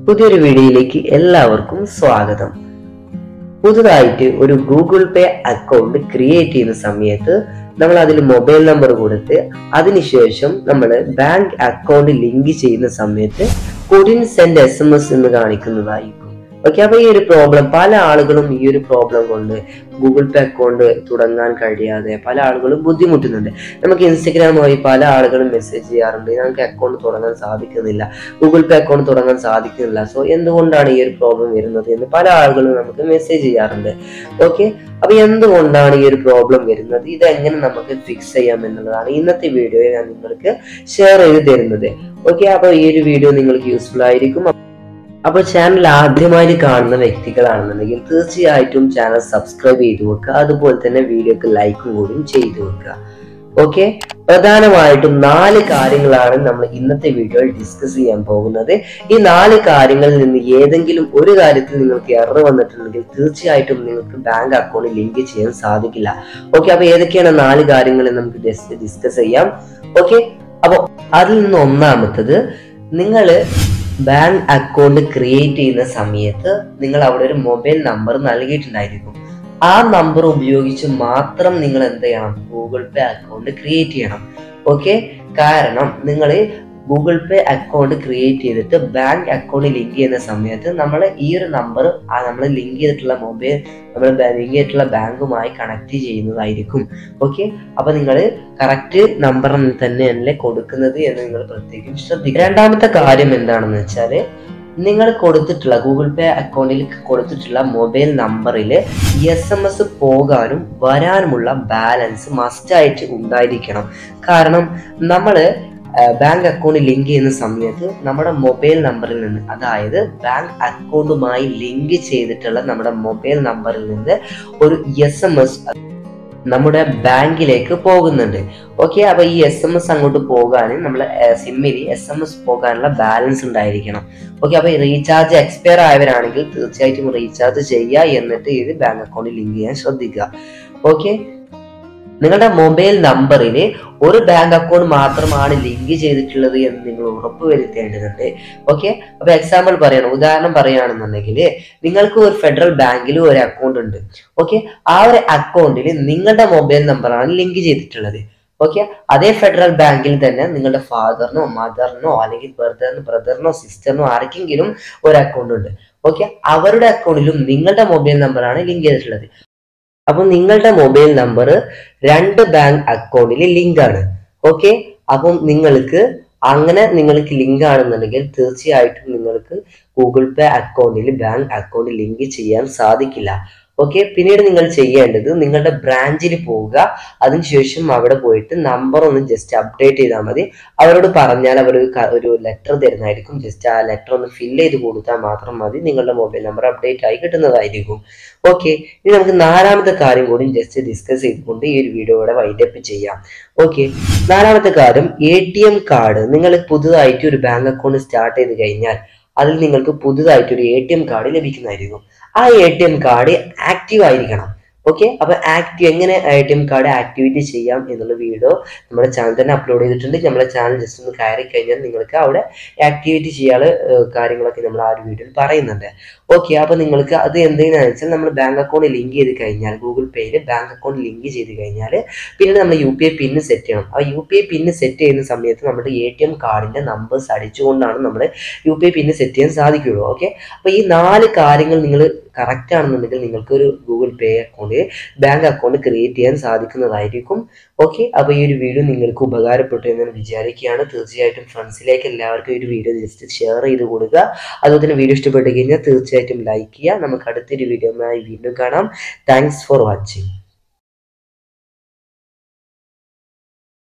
പുതിയൊരു വീഡിയോയിലേക്ക് എല്ലാവർക്കും സ്വാഗതം. പുതുതായിട്ട് ഒരു ഗൂഗിൾ പേ അക്കൗണ്ട് ക്രിയേറ്റ് ചെയ്യുന്ന സമയത്ത് നമ്മൾ അതിൽ മൊബൈൽ നമ്പർ കൊടുത്ത് അതിനുശേഷം നമ്മൾ ബാങ്ക് അക്കൗണ്ട് ലിങ്ക് ചെയ്യുന്ന സമയത്ത് couldn't send SMS എന്ന് കാണിക്കുന്നതായിരിക്കും. ഓക്കെ, അപ്പൊ ഈ ഒരു പ്രോബ്ലം പല ആളുകളും ഈ ഒരു പ്രോബ്ലം കൊണ്ട് ഗൂഗിൾ പേ അക്കൗണ്ട് തുടങ്ങാൻ കഴിയാതെ പല ആളുകളും ബുദ്ധിമുട്ടുന്നുണ്ട്. നമുക്ക് ഇൻസ്റ്റഗ്രാം വഴി പല ആളുകളും മെസ്സേജ് ചെയ്യാറുണ്ട്, ഞങ്ങൾക്ക് അക്കൗണ്ട് തുടങ്ങാൻ സാധിക്കുന്നില്ല, ഗൂഗിൾ പേ അക്കൗണ്ട് തുടങ്ങാൻ സാധിക്കുന്നില്ല, സോ എന്തുകൊണ്ടാണ് ഈ ഒരു പ്രോബ്ലം വരുന്നത് എന്ന് പല ആളുകളും നമുക്ക് മെസ്സേജ് ചെയ്യാറുണ്ട്. ഓക്കെ, അപ്പൊ എന്തുകൊണ്ടാണ് ഈ ഒരു പ്രോബ്ലം വരുന്നത്, ഇത് എങ്ങനെ നമുക്ക് ഫിക്സ് ചെയ്യാം എന്നുള്ളതാണ് ഇന്നത്തെ വീഡിയോയിൽ ഞാൻ നിങ്ങൾക്ക് ഷെയർ ചെയ്ത് തരുന്നത്. ഓക്കെ, അപ്പൊ ഈ ഒരു വീഡിയോ നിങ്ങൾക്ക് യൂസ്ഫുൾ ആയിരിക്കും. അപ്പോൾ ചാനൽ ആദ്യമായിട്ട് കാണുന്ന വ്യക്തികളാണെന്നുണ്ടെങ്കിൽ തീർച്ചയായിട്ടും ചാനൽ സബ്സ്ക്രൈബ് ചെയ്ത് വെക്കുക, അതുപോലെ തന്നെ വീഡിയോക്ക് ലൈക്കും കൂടിയും ചെയ്തു വെക്കുക. ഓക്കെ, പ്രധാനമായിട്ടും 4 കാര്യങ്ങളാണ് നമ്മൾ ഇന്നത്തെ വീഡിയോയിൽ ഡിസ്കസ് ചെയ്യാൻ പോകുന്നത്. ഈ 4 കാര്യങ്ങളിൽ നിന്ന് ഏതെങ്കിലും ഒരു കാര്യത്തിൽ നിങ്ങൾക്ക് എറർ വന്നിട്ടുണ്ടെങ്കിൽ തീർച്ചയായിട്ടും നിങ്ങൾക്ക് ബാങ്ക് അക്കൗണ്ട് ലിങ്ക് ചെയ്യാൻ സാധിക്കില്ല. ഓക്കെ, അപ്പൊ ഏതൊക്കെയാണ് 4 കാര്യങ്ങൾ നമുക്ക് ഡിസ്കസ് ചെയ്യാം. ഓക്കെ, അപ്പോൾ അതിൽ നിന്ന് ഒന്നാമത്തത്, നിങ്ങൾ ബാങ്ക് അക്കൗണ്ട് ക്രിയേറ്റ് ചെയ്യുന്ന സമയത്ത് നിങ്ങൾ അവിടെ ഒരു മൊബൈൽ നമ്പർ നൽകിയിട്ടുണ്ടായിരിക്കും. ആ നമ്പർ ഉപയോഗിച്ച് മാത്രം നിങ്ങൾ എന്ത് ചെയ്യണം, ഗൂഗിൾ പേ അക്കൗണ്ട് ക്രിയേറ്റ് ചെയ്യണം. ഓക്കെ, കാരണം നിങ്ങൾ ഗൂഗിൾ പേ അക്കൗണ്ട് ക്രിയേറ്റ് ചെയ്തിട്ട് ബാങ്ക് അക്കൗണ്ട് ലിങ്ക് ചെയ്യുന്ന സമയത്ത് നമ്മൾ ഈ ഒരു നമ്പർ നമ്മൾ ലിങ്ക് ചെയ്തിട്ടുള്ള നമ്മൾ ലിങ്ക് ചെയ്തിട്ടുള്ള ബാങ്കുമായി കണക്ട് ചെയ്യുന്നതായിരിക്കും. ഓക്കെ, അപ്പൊ നിങ്ങൾ കറക്റ്റ് നമ്പർ തന്നെയല്ലേ കൊടുക്കുന്നത് എന്ന് നിങ്ങൾ പ്രത്യേകം ശ്രദ്ധിക്കുക. രണ്ടാമത്തെ കാര്യം എന്താണെന്ന് വെച്ചാൽ, നിങ്ങൾ കൊടുത്തിട്ടുള്ള ഗൂഗിൾ പേ അക്കൗണ്ടിൽ കൊടുത്തിട്ടുള്ള മൊബൈൽ നമ്പറിൽ SMS പോകാനും വരാനുമുള്ള ബാലൻസ് മസ്റ്റായിട്ട് ഉണ്ടായിരിക്കണം. കാരണം നമ്മൾ ബാങ്ക് അക്കൗണ്ട് ലിങ്ക് ചെയ്യുന്ന സമയത്ത് നമ്മുടെ മൊബൈൽ നമ്പറിൽ നിന്ന്, അതായത് ബാങ്ക് അക്കൗണ്ടുമായി ലിങ്ക് ചെയ്തിട്ടുള്ള നമ്മുടെ മൊബൈൽ നമ്പറിൽ നിന്ന് ഒരു SMS നമ്മുടെ ബാങ്കിലേക്ക് പോകുന്നുണ്ട്. ഓക്കെ, അപ്പൊ ഈ SMS അങ്ങോട്ട് പോകാനും നമ്മളെ സിമ്മിൽ SMS പോകാനുള്ള ബാലൻസ് ഉണ്ടായിരിക്കണം. ഓക്കെ, അപ്പൊ റീചാർജ് എക്സ്പയർ ആയവരാണെങ്കിൽ തീർച്ചയായിട്ടും റീചാർജ് ചെയ്യുക, എന്നിട്ട് ഇത് ബാങ്ക് അക്കൗണ്ടിൽ ലിങ്ക് ചെയ്യാൻ ശ്രദ്ധിക്കുക. ഓക്കെ, നിങ്ങളുടെ മൊബൈൽ നമ്പറിൽ ഒരു ബാങ്ക് അക്കൗണ്ട് മാത്രമാണ് ലിങ്ക് ചെയ്തിട്ടുള്ളത് എന്ന് നിങ്ങൾ ഉറപ്പ് വരുത്തേണ്ടതുണ്ട്. ഓക്കെ, അപ്പൊ എക്സാമ്പിൾ ഉദാഹരണം പറയുകയാണെന്നുണ്ടെങ്കിൽ, നിങ്ങൾക്ക് ഒരു ഫെഡറൽ ബാങ്കിൽ ഒരു അക്കൗണ്ട് ഉണ്ട്. ഓക്കെ, ആ ഒരു അക്കൗണ്ടിൽ നിങ്ങളുടെ മൊബൈൽ നമ്പറാണ് ലിങ്ക് ചെയ്തിട്ടുള്ളത്. ഓക്കെ, അതേ ഫെഡറൽ ബാങ്കിൽ തന്നെ നിങ്ങളുടെ ഫാദറിനോ മദറിനോ അല്ലെങ്കിൽ ബ്രദറിനോ സിസ്റ്ററിനോ ആർക്കെങ്കിലും ഒരു അക്കൗണ്ട് ഉണ്ട്. ഓക്കെ, അവരുടെ അക്കൗണ്ടിലും നിങ്ങളുടെ മൊബൈൽ നമ്പറാണ് ലിങ്ക് ചെയ്തിട്ടുള്ളത്. അപ്പൊ നിങ്ങളുടെ മൊബൈൽ നമ്പർ 2 ബാങ്ക് അക്കൗണ്ടിൽ ലിങ്ക് ആണ്. ഓക്കെ, അപ്പം നിങ്ങൾക്ക് ലിങ്ക് ആണെന്നുണ്ടെങ്കിൽ തീർച്ചയായിട്ടും നിങ്ങൾക്ക് ഗൂഗിൾ പേ അക്കൗണ്ടിൽ ബാങ്ക് അക്കൗണ്ട് ലിങ്ക് ചെയ്യാൻ സാധിക്കില്ല. ഓക്കെ, പിന്നീട് നിങ്ങൾ ചെയ്യേണ്ടത് നിങ്ങളുടെ ബ്രാഞ്ചിൽ പോവുക, അതിനുശേഷം അവിടെ പോയിട്ട് നമ്പർ ഒന്ന് ജസ്റ്റ് അപ്ഡേറ്റ് ചെയ്താൽ മതി. അവരോട് പറഞ്ഞാൽ അവർ ഒരു ലെറ്റർ തരുന്നതായിരിക്കും. ജസ്റ്റ് ആ ലെറ്റർ ഒന്ന് ഫില്ല് ചെയ്ത് കൊടുത്താൽ മാത്രം മതി, നിങ്ങളുടെ മൊബൈൽ നമ്പർ അപ്ഡേറ്റ് ആയി കിട്ടുന്നതായിരിക്കും. ഓക്കെ, ഇനി നമുക്ക് 4ാമത്തെ കാര്യം കൂടി ജസ്റ്റ് ഡിസ്കസ് ചെയ്തുകൊണ്ട് ഈ ഒരു വീഡിയോയുടെ വൈൻഡപ്പ് ചെയ്യാം. ഓക്കെ, 4ാമത്തെ കാര്യം, ATM കാർഡ്. നിങ്ങൾ പുതുതായിട്ട് ഒരു ബാങ്ക് അക്കൗണ്ട് സ്റ്റാർട്ട് ചെയ്ത് കഴിഞ്ഞാൽ അതിൽ നിങ്ങൾക്ക് പുതുതായിട്ട് ഒരു ATM കാർഡ് ലഭിക്കുന്നതായിരിക്കും. ആ ATM കാർഡ് ആക്റ്റീവ് ആയിരിക്കണം. ഓക്കെ, അപ്പൊ എങ്ങനെ ATM കാർഡ് ആക്ടിവേറ്റ് ചെയ്യാം എന്നുള്ള വീഡിയോ നമ്മുടെ ചാനൽ തന്നെ അപ്ലോഡ് ചെയ്തിട്ടുണ്ട്. നമ്മുടെ ചാനൽ ജസ്റ്റ് ഒന്ന് കയറി കഴിഞ്ഞാൽ നിങ്ങൾക്ക് അവിടെ ആക്ടിവേറ്റ് ചെയ്യാനുള്ള കാര്യങ്ങളൊക്കെ നമ്മൾ ആ ഒരു വീഡിയോയിൽ പറയുന്നുണ്ട്. ഓക്കെ, അപ്പൊ നിങ്ങൾക്ക് അത് എന്തെന്ന് വെച്ചാൽ, നമ്മൾ ബാങ്ക് അക്കൗണ്ട് ലിങ്ക് ചെയ്ത് കഴിഞ്ഞാൽ ഗൂഗിൾ പേയിൽ ബാങ്ക് അക്കൗണ്ട് ലിങ്ക് ചെയ്ത് കഴിഞ്ഞാൽ പിന്നെ നമ്മൾ UPI പിൻ സെറ്റ് ചെയ്യണം. ആ UPI പിൻ സെറ്റ് ചെയ്യുന്ന സമയത്ത് നമ്മുടെ ATM കാർഡിന്റെ നമ്പേഴ്സ് അടിച്ചുകൊണ്ടാണ് നമ്മൾ UPI പിൻ സെറ്റ് ചെയ്യാൻ സാധിക്കുള്ളൂ. ഓക്കെ, അപ്പൊ ഈ 4 കാര്യങ്ങൾ നിങ്ങൾ കറക്റ്റ് ആണെന്നുണ്ടെങ്കിൽ നിങ്ങൾക്ക് ഒരു ഗൂഗിൾ പേ അക്കൗണ്ട് ബാങ്ക് അക്കൗണ്ട് ക്രിയേറ്റ് ചെയ്യാൻ സാധിക്കുന്നതായിരിക്കും. ഓക്കെ, അപ്പൊ ഈ ഒരു വീഡിയോ നിങ്ങൾക്ക് ഉപകാരപ്പെട്ടു എന്ന് ഞാൻ വിചാരിക്കുകയാണ്. തീർച്ചയായിട്ടും ഫ്രണ്ട്സിലേക്ക് എല്ലാവർക്കും ഈ ഒരു വീഡിയോ ജസ്റ്റ് ഷെയർ ചെയ്ത് കൊടുക്കുക. അതുപോലെ തന്നെ വീഡിയോ ഇഷ്ടപ്പെട്ട് കഴിഞ്ഞാൽ തീർച്ചയായിട്ടും ലൈക്ക് ചെയ്യുക. നമുക്ക് അടുത്തൊരു വീഡിയോയുമായി വീണ്ടും കാണാം. Thanks for watching.